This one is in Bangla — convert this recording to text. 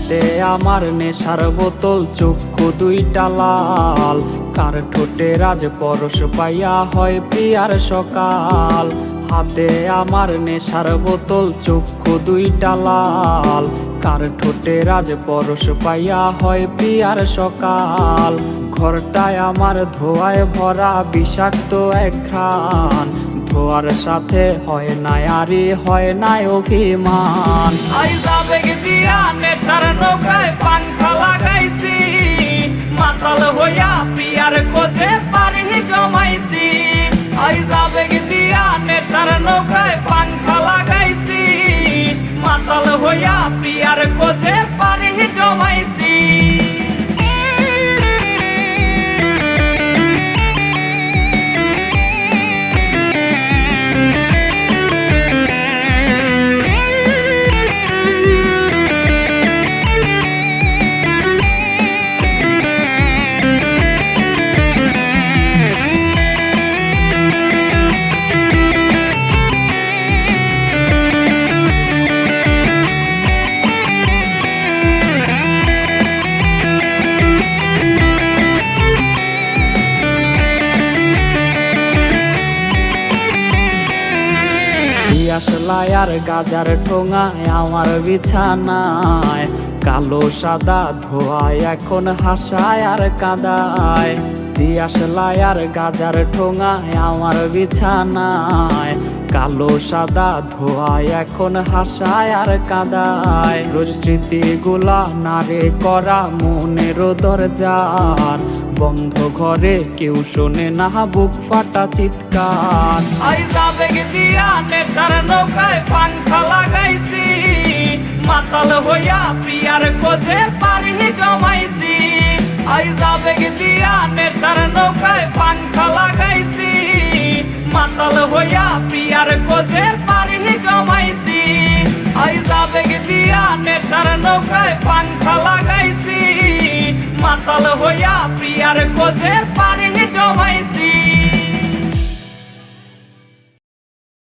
হাতে আমার নেশার বোতল, চক্ষু দুইটা লাল, কার ঠোঁটে রাজ পরশ পাইয়া হয় প্রিয়ার সকাল। হাতে আমার নেশার বোতল, চক্ষু দুইটা লাল, কার ঠোঁটে রাজ পরশ পাইয়া হয় প্রিয়ার সকাল। ঘরটায় আমার ধোঁয়ায় ভরা বিষাক্ত এক ঘ্রাণ, ধোয়ার সাথে হয় না আরি হয় না অভিমান। আইজ আবেগ দিয়া নেশার নৌকায় পাংখা লাগাইছি, মাতাল হইয়া প্রিয়ার খোঁজে পানি জমাইছি। আইজ আবেগ দিয়া নেশার নৌকায় পাংখা লাগাইছি, মাতাল হইয়া প্রিয়ার খোঁজে পানি জমাইছি। আসলাই আর গাজার ঠোঙায় আমার বিছানায়, কালো সাদা ধোয়ায় এখন হাসায় আর কাদায়। দিয়াশলাই আর গাজার ঠোঙায় আমার বিছানায়, কালো সাদা ধোয়ায় এখন হাসায় আর কাদায়। রোজ স্মৃতিগুলা নারে করা মনের দরজার, বন্ধ ঘরে কেউ শোনে না বুক ফাটা চিৎকার। আইজ আবেগ দিয়া নেশার নৌকায় পাংখা লাগাইছি, মাতাল হইয়া প্রিয়ার খোঁজে পানি জমাইছি। আইজ আবেগ দিয়া নেশার নৌকায় পাংখা লাগাইছি, মাতাল হইয়া প্রিয়ার খোঁজে পানি জমাইছি। আইজ আবেগ দিয়া নেশার নৌকায় পাংখা লাগাইছি, মাতাল হইয়া প্রিয়ার খোঁজে পানি জমাইছি।